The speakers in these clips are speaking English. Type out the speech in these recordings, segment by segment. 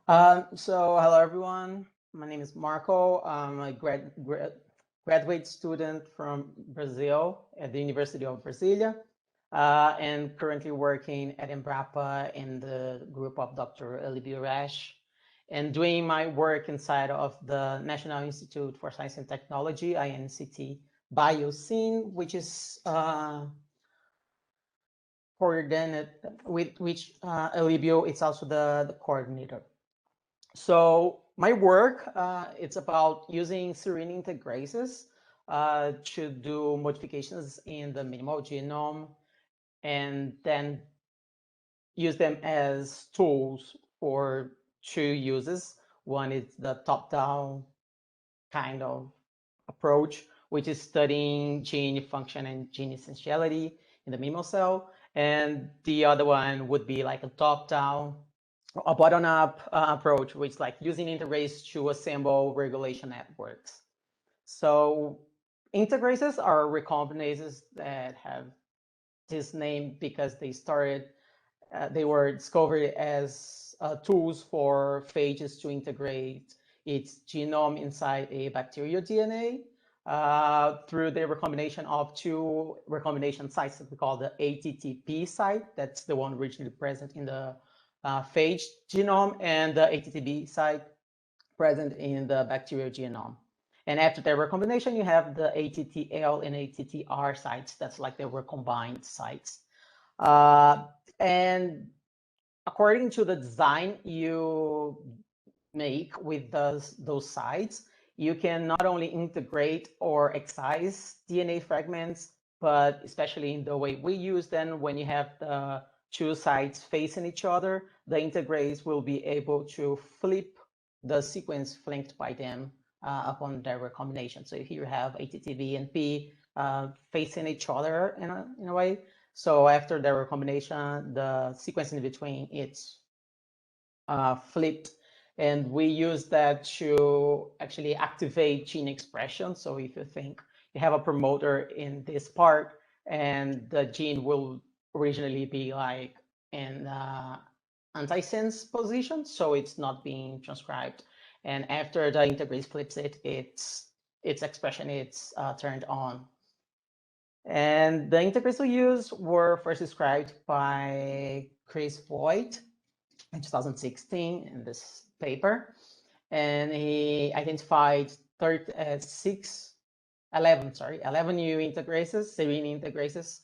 Hello everyone. My name is Marco. I'm a graduate student from Brazil at the University of Brasilia, and currently working at Embrapa in the group of Dr. Oliveira, and doing my work inside of the National Institute for Science and Technology, JCVI-syn3B, which is coordinated with which Olivio is also the coordinator. So my work, it's about using serine-integrases to do modifications in the minimal genome and then use them as tools for two uses. One is the top-down kind of approach, which is studying gene function and gene essentiality in the minimal cell. And the other one would be like a top-down, a bottom-up approach, which is like using integrases to assemble regulation networks. So integrases are recombinases that have this name because they were discovered as tools for phages to integrate its genome inside a bacterial DNA through the recombination of two recombination sites that we call the ATTP site. That's the one originally present in the phage genome, and the ATTB site present in the bacterial genome. And after their recombination, you have the ATTL and ATTR sites. That's like they were combined sites. And according to the design you make with those sites, you can not only integrate or excise DNA fragments, but especially in the way we use them, when you have the two sites facing each other, the integrase will be able to flip the sequence flanked by them upon their recombination. So here you have ATTB and P facing each other in a way. So after their recombination, the sequence in between it's flipped, and we use that to actually activate gene expression. So if you think you have a promoter in this part, and the gene will originally be like in antisense position, so it's not being transcribed. And after the integrase flips it, its expression is turned on. And the integrase we used were first described by Chris Voigt in 2016 in this paper, and he identified 11 new integrases, serine-integrases,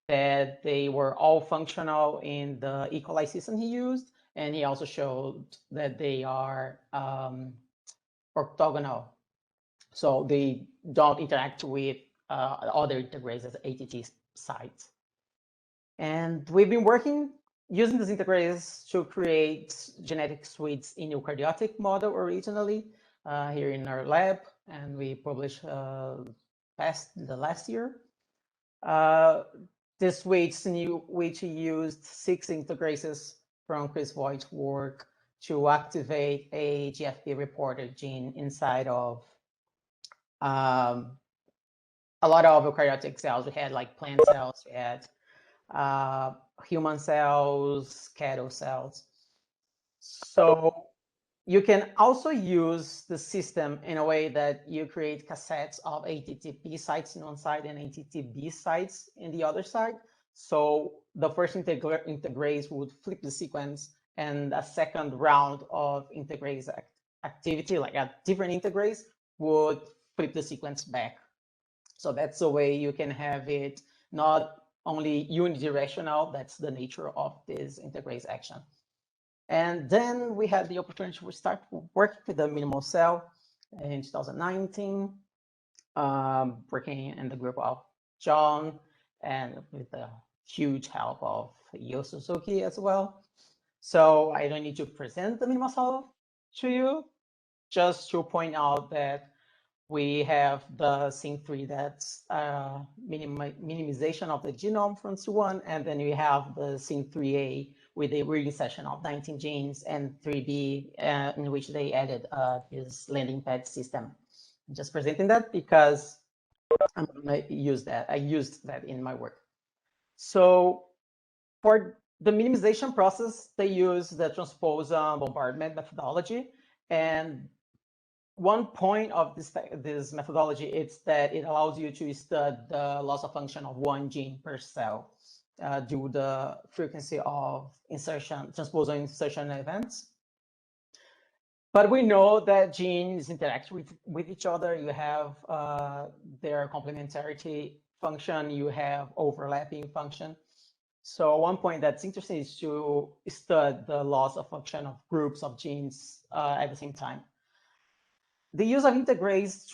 that they were all functional in the E. coli system he used, and he also showed that they are orthogonal, so they don't interact with other integrases, ATT sites. And we've been working using these integrases to create genetic suites in eukaryotic model originally here in our lab, and we published the last year. This suites which used 6 integrases from Chris Voigt's work to activate a GFP reporter gene inside of a lot of eukaryotic cells. We had like plant cells, we had human cells, cattle cells. So you can also use the system in a way that you create cassettes of ATTP sites in one side and ATTB sites in the other side. So the first integrase would flip the sequence, and a second round of integrase activity, like a different integrase, would flip the sequence back. So that's the way you can have it not only unidirectional, that's the nature of this integrase action. And then we had the opportunity to start working with the minimal cell in 2019, working in the group of John, and with the huge help of Yo Suzuki as well. So I don't need to present the minimal cell to you, just to point out that we have the SYN3, that's minimization of the genome from C1, and then we have the SYN3A with a recession of 19 genes, and 3B in which they added this landing pad system. I'm just presenting that because I'm going to use that. I used that in my work. So for the minimization process, they use the transposon bombardment methodology. And one point of this methodology is that it allows you to study the loss of function of one gene per cell due to the frequency of transposon insertion events. But we know that genes interact with each other. You have their complementarity function, you have overlapping function. So one point that's interesting is to study the loss of function of groups of genes at the same time. The use of integrases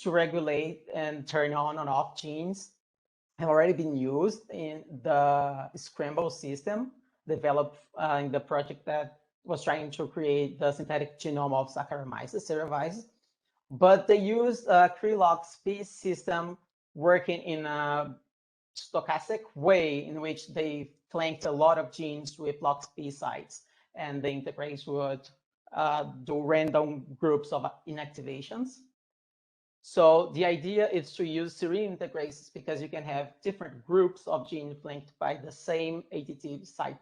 to regulate and turn on and off genes have already been used in the Scramble system developed in the project that was trying to create the synthetic genome of Saccharomyces cerevisiae. But they used a Krylov-Spee system working in a stochastic way in which they flanked a lot of genes with LOXP sites, and the integrase would do random groups of inactivations. So the idea is to use serine-integrases because you can have different groups of genes flanked by the same ATT site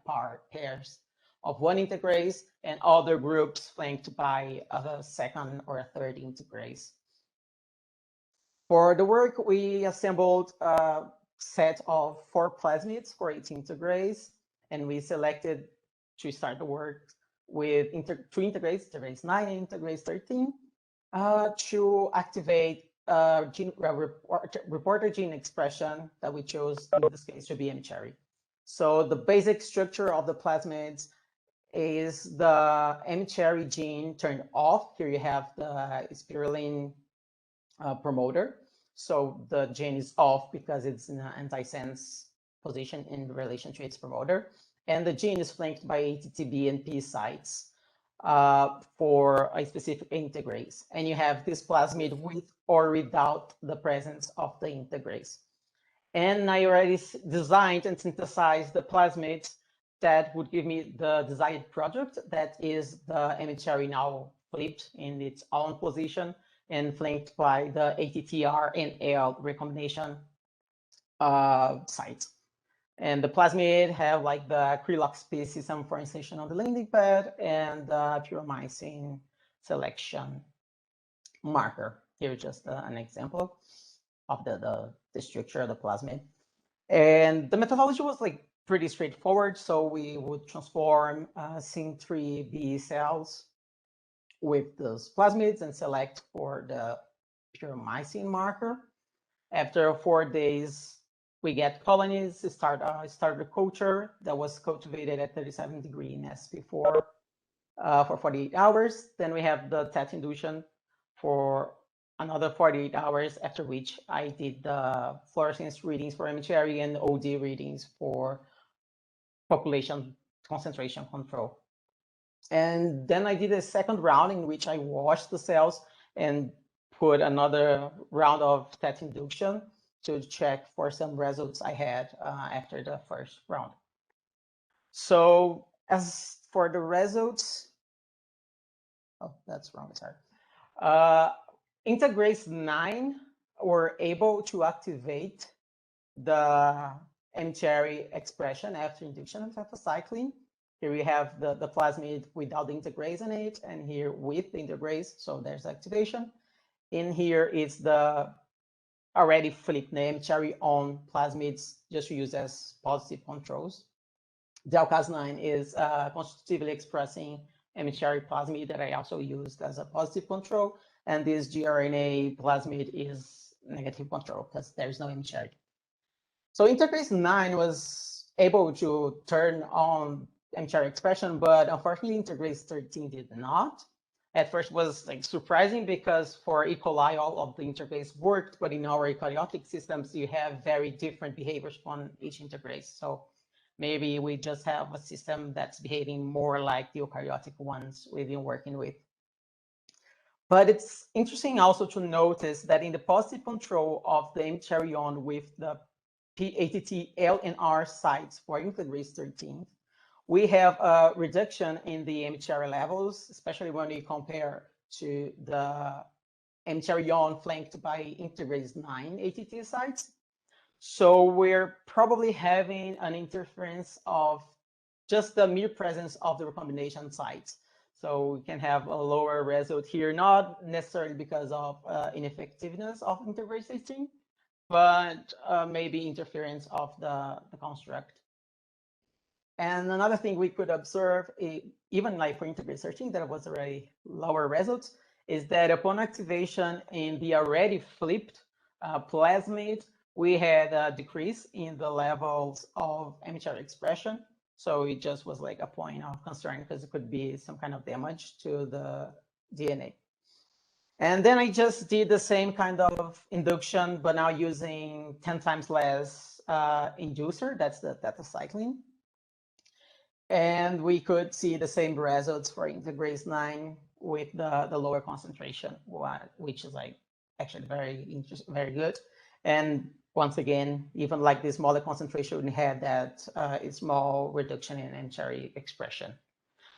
pairs of one integrase and other groups flanked by a second or a third integrase. For the work, we assembled a set of 4 plasmids for each integrase, and we selected to start the work with 2 integrases, integrase 9 and integrase 13, to activate reporter gene expression that we chose in this case to be mCherry. So the basic structure of the plasmids is the mCherry gene turned off. Here you have the spirulina promoter. So the gene is off because it's in an antisense position in relation to its promoter. And the gene is flanked by ATTB and P sites for a specific integrase. And you have this plasmid with or without the presence of the integrase. And I already designed and synthesized the plasmids that would give me the desired product, that is the mCherry now flipped in its own position and flanked by the ATTR and AL recombination sites. And the plasmid have like the Krylov-Spee system for insertion on the landing pad and the puromycin selection marker. Here's just an example of the structure of the plasmid. And the methodology was like pretty straightforward. So we would transform Syn3B cells with those plasmids and select for the puromycin marker. After 4 days, we get colonies, start a culture that was cultivated at 37 degrees in SP4 for 48 hours. Then we have the TET induction for another 48 hours, after which I did the fluorescence readings for mCherry and OD readings for population concentration control. And then I did a second round in which I washed the cells and put another round of TET induction to check for some results I had after the first round. So as for the results, oh, that's wrong, sorry. Integrase 9 were able to activate the mCherry expression after induction of tetracycline. Here we have the plasmid without the integrase in it, and here with the integrase, so there's activation. In here is the already flipped mCherry on plasmids just to use as positive controls. Delcas9 is constitutively expressing mCherry plasmid that I also used as a positive control, and this gRNA plasmid is negative control because there's no mCherry. So integrase 9 was able to turn on mCherry expression, but unfortunately integrase 13 did not. At first was like surprising because for E. coli all of the integrase worked, but in our eukaryotic systems you have very different behaviors on each integrase. So maybe we just have a system that's behaving more like the eukaryotic ones we've been working with. But it's interesting also to notice that in the positive control of the mCherry on with the ATT, L, and R sites for integrase 13, we have a reduction in the mCherry levels, especially when you compare to the mCherry on flanked by integrase 9 ATT sites. So we're probably having an interference of just the mere presence of the recombination sites. So we can have a lower result here, not necessarily because of ineffectiveness of integrase 18, but maybe interference of the construct. And another thing we could observe, even like for integrase 13, that was already lower results, is that upon activation in the already flipped plasmid, we had a decrease in the levels of MHR expression. So it just was like a point of concern because it could be some kind of damage to the DNA. And then I just did the same kind of induction, but now using 10 times less inducer, that's the tetracycline. And we could see the same results for integrase 9 with the lower concentration, which is like actually very good. And once again, even like this smaller concentration, we had that small reduction in MHR expression.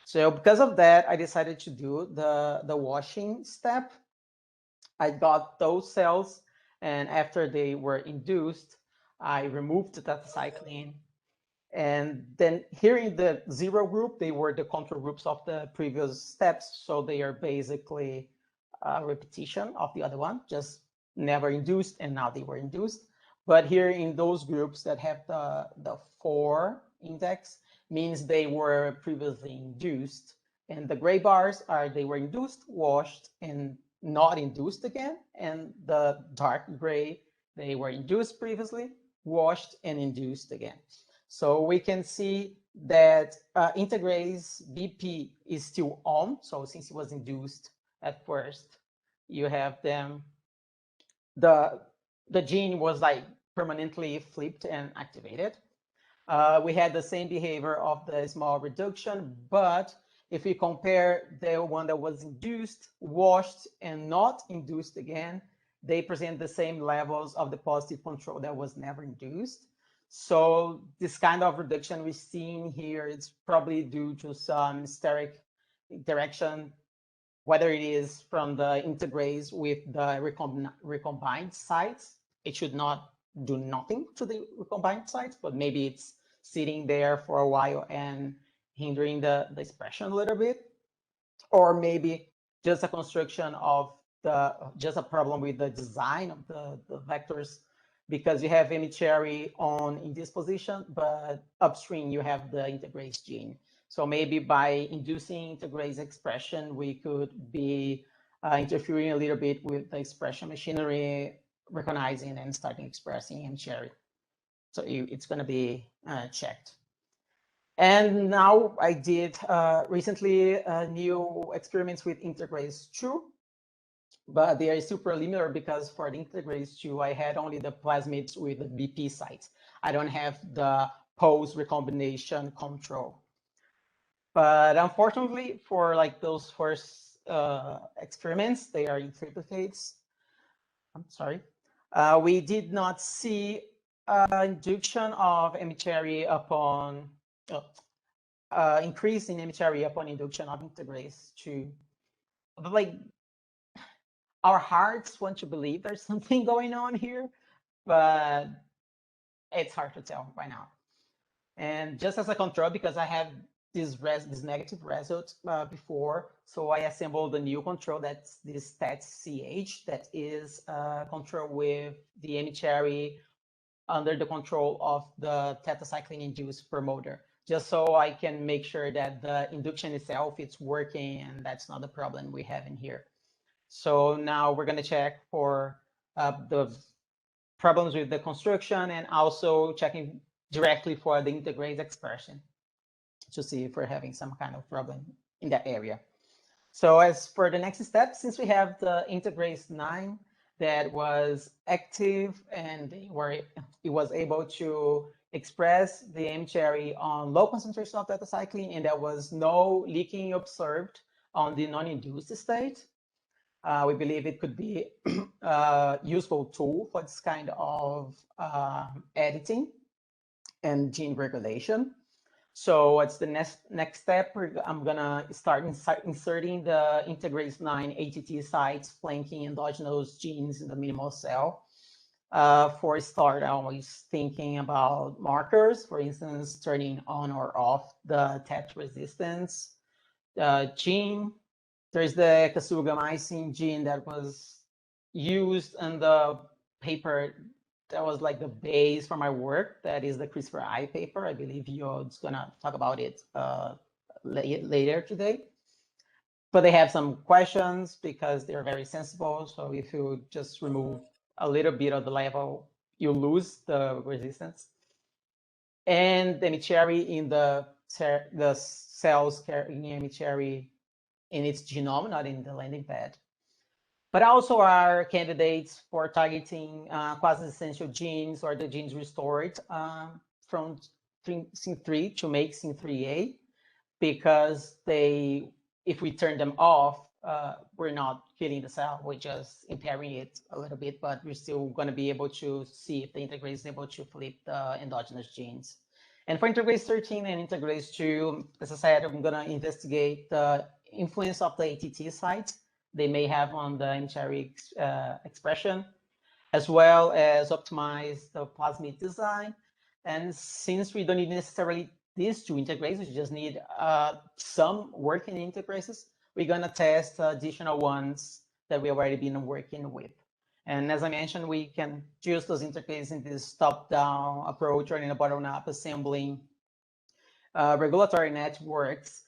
So because of that, I decided to do the washing step. I got those cells, and after they were induced, I removed the tetracycline. And then here in the 0 group, they were the control groups of the previous steps. So they are basically a repetition of the other one, just never induced, and now they were induced. But here in those groups that have the 4 index means they were previously induced. And the gray bars are they were induced, washed, and not induced again. And the dark gray, they were induced previously, washed, and induced again. So we can see that integrase BP is still on. So since it was induced at first, you have them, the gene was like permanently flipped and activated. We had the same behavior of the small reduction, but if we compare the one that was induced, washed, and not induced again, they present the same levels of the positive control that was never induced. So this kind of reduction we're seeing here, it's probably due to some steric interaction, whether it is from the integrase with the recombined sites. It should not do nothing to the recombined sites, but maybe it's sitting there for a while and hindering the expression a little bit. Or maybe just a construction of just a problem with the design of the vectors, because you have MHR on in this position, but upstream you have the integrase gene. So maybe by inducing integrase expression, we could be interfering a little bit with the expression machinery, recognizing and starting expressing MHR. So it's going to be checked. And now I did recently new experiments with integrase 2. But they are still preliminary because for the integrase 2, I had only the plasmids with the BP sites. I don't have the post recombination control. But unfortunately, for like those first experiments, they are in triplicates. I'm sorry. We did not see induction of MHR upon increase in MHR upon induction of integrase 2. But like, our hearts want to believe there's something going on here, but it's hard to tell right now. And just as a control, because I had this negative result before, so I assembled a new control, that's this STAT-CH, that is a control with the MHR under the control of the tetracycline-induced promoter, just so I can make sure that the induction itself it's working, and that's not the problem we have in here. So now we're going to check for the problems with the construction and also checking directly for the integrase expression to see if we're having some kind of problem in that area. So as for the next step, since we have the integrase 9 that was active and it was able to express the MHR on low concentration of tetracycline, and there was no leaking observed on the non-induced state, we believe it could be a useful tool for this kind of editing and gene regulation. So what's the next step? I'm gonna start inserting the integrase 9 ATT sites flanking endogenous genes in the minimal cell. For a start, I'm always thinking about markers, for instance, turning on or off the TET resistance gene. There's the kasugamycin gene that was used in the paper that was like the base for my work. That is the CRISPR-I paper. I believe you're gonna talk about it later today. But they have some questions because they're very sensible. So if you just remove a little bit of the level, you lose the resistance. And the cherry in the cells carrying cherry in its genome, not in the landing pad. But also are candidates for targeting quasi-essential genes or the genes restored from SYN3 to make SYN3A, because if we turn them off, we're not killing the cell, we're just impairing it a little bit, but we're still going to be able to see if the integrase is able to flip the endogenous genes. And for integrase 13 and integrase 2, as I said, I'm going to investigate the influence of the ATT sites they may have on the mCherry expression, as well as optimize the plasmid design. And since we don't need necessarily these two integrases, we just need some working integrases, we're going to test additional ones that we've already been working with. And as I mentioned, we can use those integrases in this top-down approach or in a bottom-up assembling regulatory networks,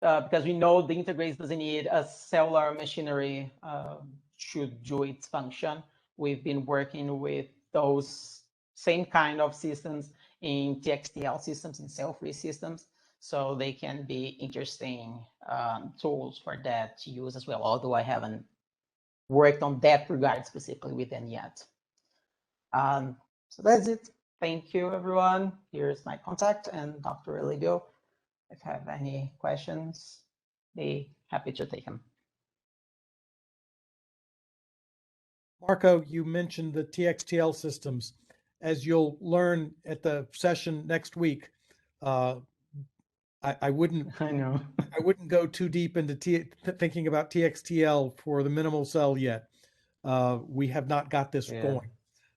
because we know the integrase doesn't need a cellular machinery to do its function. We've been working with those same kind of systems in TXTL systems, in cell-free systems, so they can be interesting tools for that to use as well, although I haven't worked on that regard specifically with them yet. So that's it. Thank you, everyone. Here's my contact, and Dr. Oliveira, if you have any questions, be happy to take them. Marco, you mentioned the TXTL systems. As you'll learn at the session next week, I wouldn't go too deep into thinking about TXTL for the minimal cell yet. We have not got this going,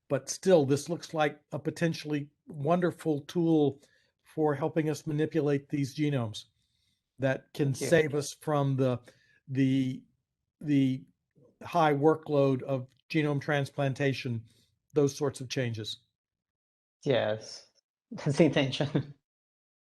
but still, this looks like a potentially wonderful tool for helping us manipulate these genomes that can save us from the high workload of genome transplantation, those sorts of changes. Yes, that's the intention.